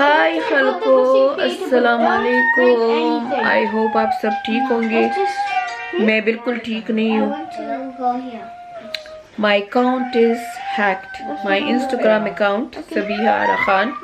हाय खलको अस्सलाम वालेकुम। I hope आप सब ठीक होंगे। मैं बिल्कुल ठीक नहीं हूँ। My account is hacked. My Instagram account, Sabiha Ara Khan.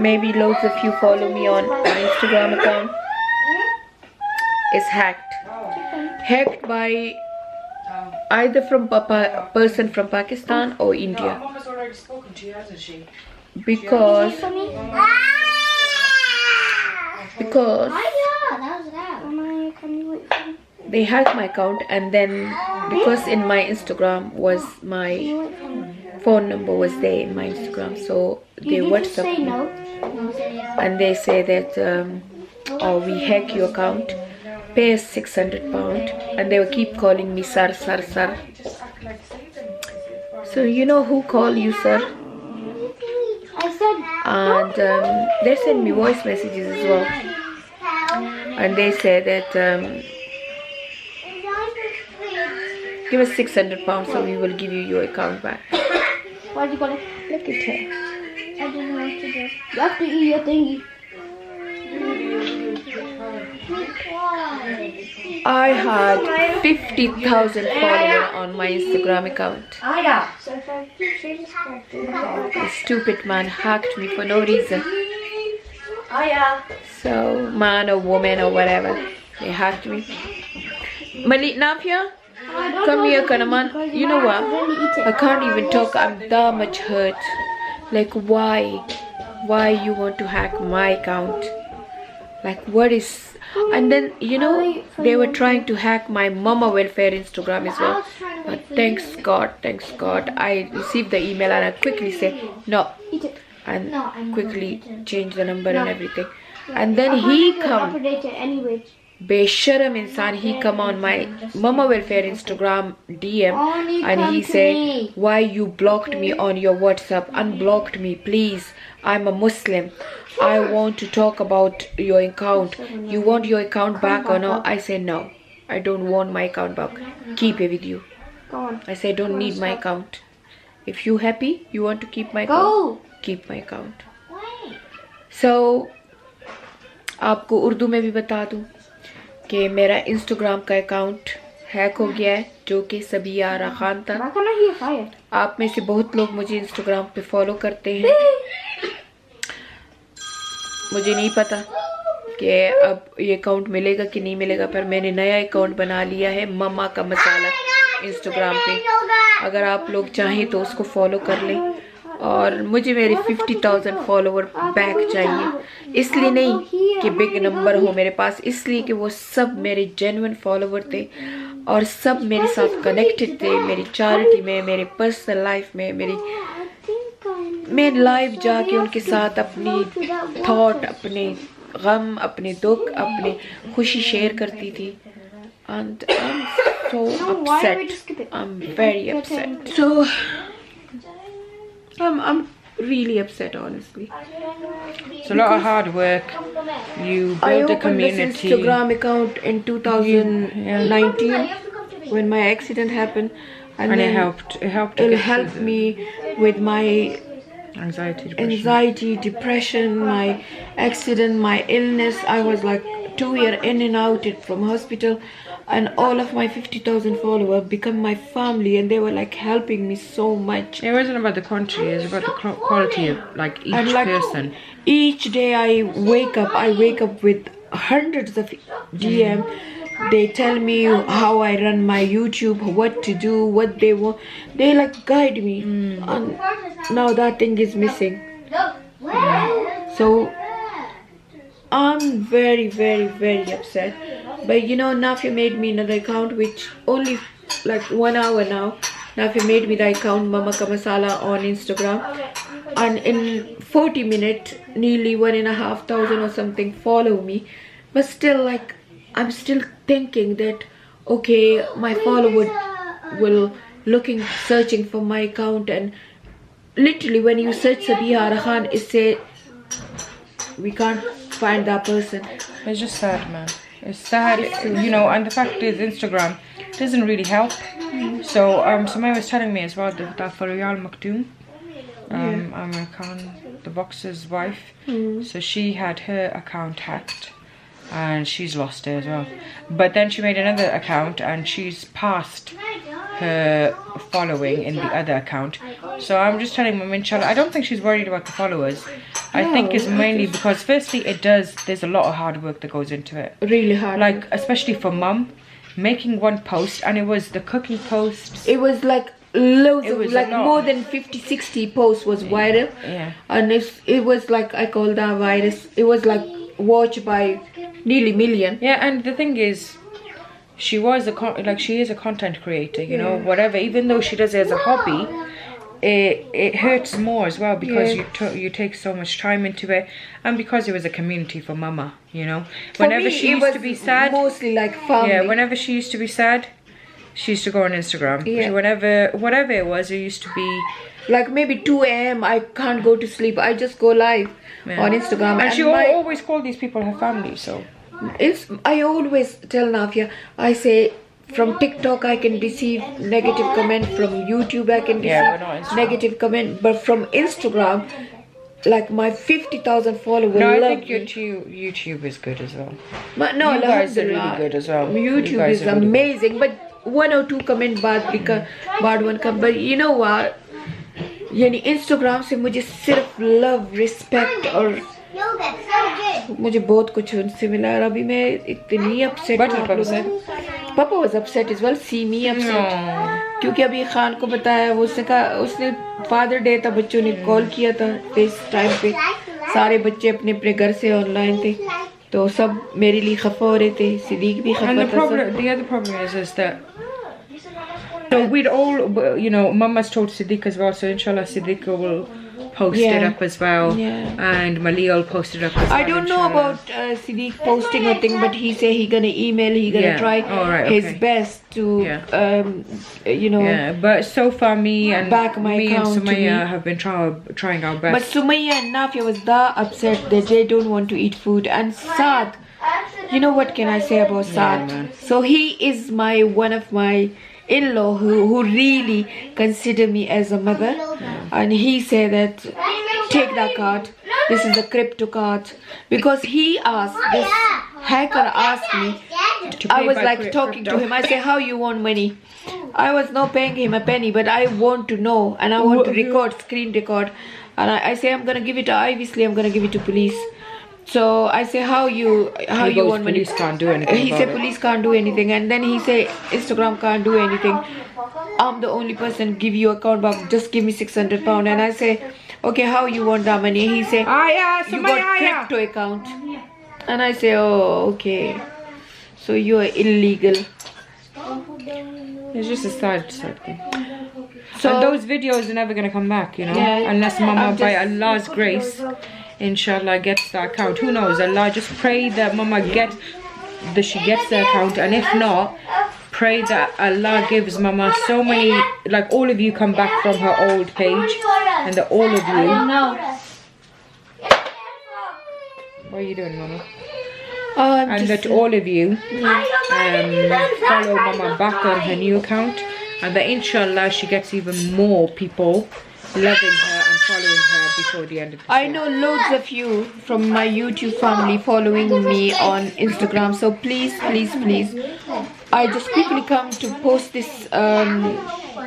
Maybe loads of you follow me on my Instagram account. Is hacked. Hacked by either from person from Pakistan or India. Mama's already spoken to you, hasn't she? Because they hacked my account, and then because in my Instagram was my phone number was there in my Instagram, so they WhatsApp me and they say that oh, we hack your account, pay us £600, and they will keep calling me sir. So you know who call you sir? And they send me voice messages as well, and they say that give us £600 so we will give you your account back. What do you call it? Look at her. I don't know what to do. You have to eat your thingy. I had 50,000 followers on my Instagram account. The stupid man hacked me for no reason. So, man or woman or whatever, they hacked me. Malik Nafia, come here, Kanaman. You know what? I can't even talk. I'm that much hurt. Like, why? Why you want to hack my account? Like, what is... And then, you know, they were trying to hack my Mama Welfare Instagram as well. But thanks God, I received the email and I quickly say no. And quickly change the number and everything. And then he come, Besharam insan, he come on my Mama Welfare Instagram DM and he say, why you blocked me on your WhatsApp? Unblocked me, please. I'm a Muslim. I want to talk about your account. You want your account back or no? I say no. I don't want my account back. Keep it with you. I say don't need my account. If you happy, you want to keep my account, keep my account. So, आपको उर्दू में भी बता दूं कि मेरा Instagram का account hack हो गया है, जो कि सबिया आरा खान था। आप में से बहुत लोग मुझे इंस्टाग्राम पे फॉलो करते हैं। मुझे नहीं पता कि अब ये अकाउंट मिलेगा कि नहीं मिलेगा, पर मैंने नया अकाउंट बना लिया है मम्मा का मसाला इंस्टाग्राम पे। अगर आप लोग चाहें तो उसको फॉलो कर लें। और मुझे मेरे 50,000 फॉलोवर बैक चाहिए, इसलिए नहीं कि बिग नंबर हो मेरे पास, इसलिए कि वो सब मेरे जेन्युइन फॉलोवर थे और सब मेरे साथ कनेक्टेड थे, मेरी चैरिटी में, मेरे पर्सनल लाइफ में, मैं लाइव जाके उनके साथ अपनी थॉट, अपने गम, अपने दुख, अपनी खुशी शेयर करती थी। And I'm so upset. I'm very upset. So I'm really upset, honestly. It's a lot of hard work. You build a community. I opened this Instagram account in 2019 when my accident happened, and it helped. It helped me with my anxiety, depression, my accident, my illness. I was like 2 years in and out from hospital, and all of my 50,000 followers become my family, and they were like helping me so much. It wasn't about the quantity, it was about the quality of like each person. Each day I wake up with hundreds of DM. They tell me how I run my YouTube, what to do, what they want. They like guide me, and now that thing is missing. So I'm very upset. But you know, Nafia made me another account, which only like 1 hour now. Nafia made me the account Mama Ka Masala on Instagram, and in 40 minutes, nearly 1,500 or something follow me. But still, like, I'm still thinking that okay, my follower will searching for my account, and literally when you search Sabiha Ara Khan, it say we can't find that person. It's just sad, man. It's sad, you know, and the fact is Instagram doesn't really help. So Samaya was telling me as well that for Royal Maktoum, Amir Khan, the boxer's wife. So she had her account hacked and she's lost it as well. But then she made another account and she's passed her following in the other account. So I'm just telling Mum, inshallah, I don't think she's worried about the followers. I think it's mainly because firstly there's a lot of hard work that goes into it. Really hard. Like, especially for Mum, making one post, and it was the cooking posts. It was like loads It of, was a like lot. more than 50-60 posts was viral. Yeah. And it was like, I call that virus, it was like watched by nearly million. Yeah, and the thing is, she is a content creator, you know, whatever. Even though she does it as a hobby, it hurts more as well because you take so much time into it, and because it was a community for Mama, you know. Whenever she used to be sad, mostly like family. yeah, whenever she used to be sad, she used to go on Instagram. Yeah. Whatever it was, it used to be. Like maybe 2 a.m. I can't go to sleep. I just go live on Instagram. And she my- always called these people her family, so. I always tell Nafia, I say from TikTok I can receive negative comment, from YouTube I can receive Yeah, but not Instagram. negative comment, but from Instagram, like my 50,000 followers No, I love think me. YouTube is good as well. But no, You guys are really alhamdulillah, good as well. You YouTube guys is are really good. amazing, but 1 or 2 comment बाद one come. But you know what? यानी Instagram से मुझे सिर्फ love, respect और मुझे बहुत कुछ उनसे मिला और अभी मैं इतनी upset But हूँ आप Papa लोगों से। Papa was upset as well, see me upset, क्योंकि अभी खान को बताया, वो उसने कहा, उसने फादर डे था, बच्चों ने कॉल किया था इस टाइम पे, सारे बच्चे अपने अपने घर से ऑनलाइन थे, तो सब मेरे लिए खफा हो रहे थे, सिद्दीक भी And खफा था। the other problem is that, so we'd all, you know, Mama's told Siddiq as well, so inshallah Siddiq will post it Yeah. up as well, Yeah. and Malia will post it up as well. I don't know inshallah. about Siddiq posting a thing, but he say he gonna email, he gonna Yeah. try Oh, right, his okay. best to, you know. Yeah, but so far me and Back my me and account to Sumaya me. have been trying our But best. Sumaya and Nafia was that upset that they don't want to eat food, and Saad, you know what can I say about Saad? man. So he is one of my in-law who really consider me as a mother, and he said that take that card, this is the crypto card, because he asked, this hacker asked me, I pay was by like talking to crypto. him, I say, how you want money? I was not paying him a penny, but I want to know, and I want to record, screen record, and I say I'm gonna give it to, obviously I'm gonna give it to police. So I say, how you He goes, want money? police can't do anything He about said it. police can't do anything, and then he say Instagram can't do anything. I'm the only person give you account, but just give me £600. And I say, okay, how you want that money? He say, you got crypto account. And I say, oh, okay. So you are illegal. It's just a sad thing. So And those videos are never gonna come back, you know, Yeah, unless Mama I'm by just- Allah's grace, inshallah, gets the account. Who knows? Allah, just pray that Mama she gets the account, and if not, pray that Allah gives Mama so many, like all of you come back from her old page, and that all of you. What are you doing, Mama? I'm And just, that all of you follow Mama back on her new account, and that inshallah she gets even more people loving her and following her before the end of the I know loads of you from my YouTube family following me on Instagram, so please, please, please, I just quickly come to post this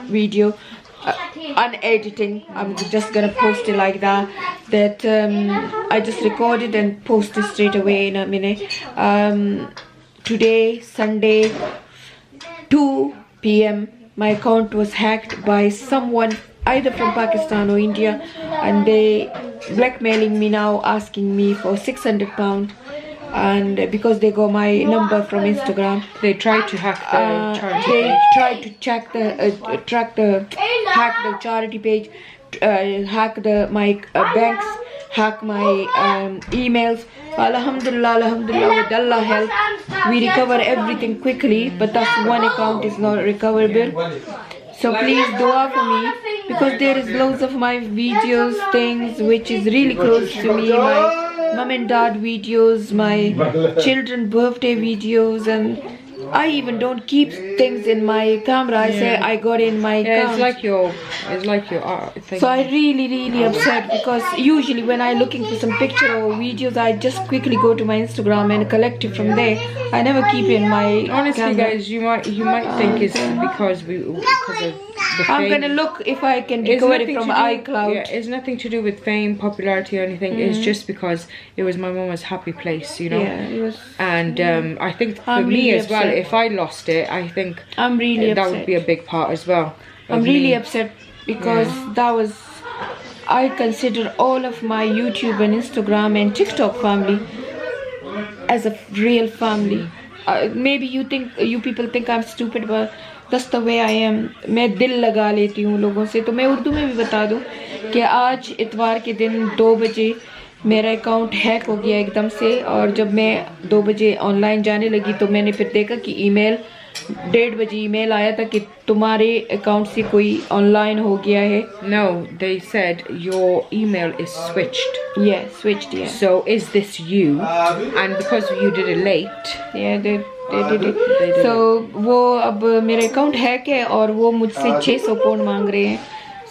video unediting. I'm just gonna post it like that, I just recorded and posted straight away in a minute. Today, Sunday, 2 p.m, my account was hacked by someone either from Pakistan or India, and they blackmailing me now, asking me for £600, and because they got my number from Instagram, They tried to hack the charity they page. tried to hack the charity page, hack my banks, hack my emails. Alhamdulillah, with Allah help, we recover everything quickly, but that's one account is not recoverable. So please dua for me, because there is loads of my videos, things which is really close to me, my mom and dad videos, my children birthday videos, and I even don't keep things in my camera. I say I got in my Yeah, account. it's like your art thing. So I really upset because usually when I looking for some picture or videos, I just quickly go to my Instagram and collect it from there. I never keep in my Honestly, camera. guys, you might think it's because of the fame. I'm gonna look if I can recover it from iCloud. Yeah, it's nothing to do with fame, popularity, or anything. It's just because it was my mama's happy place, you know. Yeah, it was. And I think for I'm me really as well, upset. if I lost it, I think I'm really that upset. would be a big part as well. I'm of really me. upset because that was. I consider all of my YouTube and Instagram and TikTok family as a real family. Maybe you people think I'm stupid, but that's the way I am. मैं दिल लगा लेती हूँ लोगों से. तो मैं उर्दू में भी बता दूँ कि आज इतवार के दिन 2 बजे मेरा अकाउंट हैक हो गया एकदम से, और जब मैं 2 बजे ऑनलाइन जाने लगी तो मैंने फिर देखा कि ईमेल 1:30 बजे ईमेल आया था कि तुम्हारे अकाउंट से कोई ऑनलाइन हो गया है. No, they said your email is switched. Yeah, switched. Yeah. So is this you? And because you did it late. Yeah, they did it. So वो अब मेरा अकाउंट हैक है और वो मुझसे 600 पाउंड मांग रहे हैं.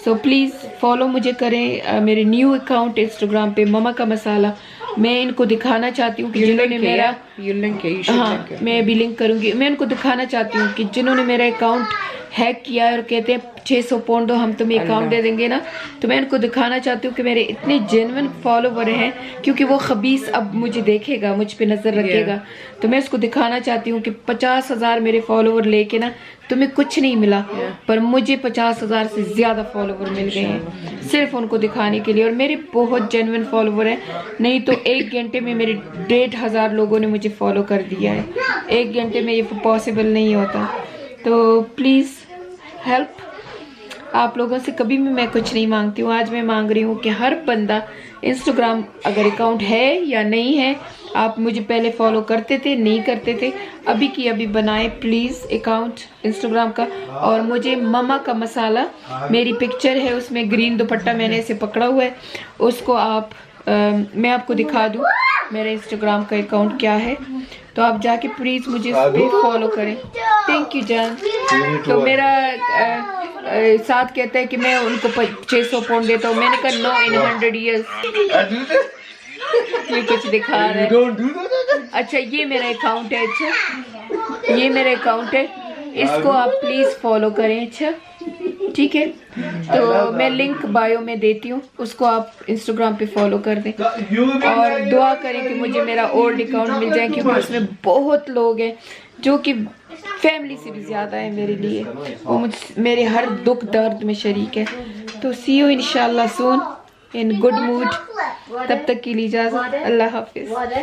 सो प्लीज़ फॉलो मुझे करें. मेरे न्यू अकाउंट इंस्टाग्राम पे ममा का मसाला. मैं इनको दिखाना चाहती हूँ कि जिन्होंने मेरा हाँ मैं अभी लिंक करूँगी. मैं इनको दिखाना चाहती हूँ कि जिन्होंने मेरा अकाउंट हैक किया और कहते हैं 600 पाउंड दो, हम तुम्हें अकाउंट दे देंगे ना. तो मैं इनको दिखाना चाहती हूँ कि मेरे इतने जेन्युइन फॉलोवर हैं, क्योंकि वो खबीस अब मुझे देखेगा, मुझ पे नज़र रखेगा. तो मैं इसको दिखाना चाहती हूँ कि 50,000 मेरे फॉलोवर लेके ना तुम्हें कुछ नहीं मिला, पर मुझे 50,000 से ज़्यादा फॉलोवर मिल गए हैं सिर्फ उनको दिखाने के लिए. और मेरे बहुत जेन्युइन फॉलोवर हैं, नहीं तो 1 घंटे में मेरे 1,500 लोगों ने मुझे फॉलो कर दिया है. 1 घंटे में ये पॉसिबल नहीं होता. तो प्लीज़ हेल्प. आप लोगों से कभी भी मैं कुछ नहीं मांगती हूँ. आज मैं मांग रही हूँ कि हर बंदा इंस्टाग्राम अगर अकाउंट है या नहीं है, आप मुझे पहले फॉलो करते थे नहीं करते थे, अभी की अभी बनाए प्लीज़ अकाउंट इंस्टाग्राम का. और मुझे ममा का मसाला, मेरी पिक्चर है उसमें ग्रीन दुपट्टा मैंने ऐसे पकड़ा हुआ है, उसको आप मैं आपको दिखा दूँ मेरा इंस्टाग्राम का अकाउंट क्या है. तो आप जाके प्लीज़ मुझे उस पर फॉलो करें. थैंक यू जान. तो मेरा साथ कहता है कि मैं उनको 600 पाउंड देता हूँ. मैंने कहा नो, इन 100 years. ये कुछ दिखा रहा है. अच्छा ये मेरा अकाउंट है. अच्छा ये मेरा अकाउंट है, इसको आप प्लीज़ फॉलो करें. अच्छा ठीक है. तो मैं लिंक बायो में देती हूँ, उसको आप इंस्टाग्राम पे फॉलो कर दें और दुआ करें कि मुझे मेरा ओल्ड अकाउंट मिल जाए, क्योंकि उसमें बहुत लोग हैं जो कि फैमिली से भी ज़्यादा है मेरे लिए. वो मेरे हर दुख दर्द में शरीक है. तो सी यू इंशाल्लाह सून इन गुड मूड. तब तक के लिए इजाज़त. अल्लाह हाफिज़.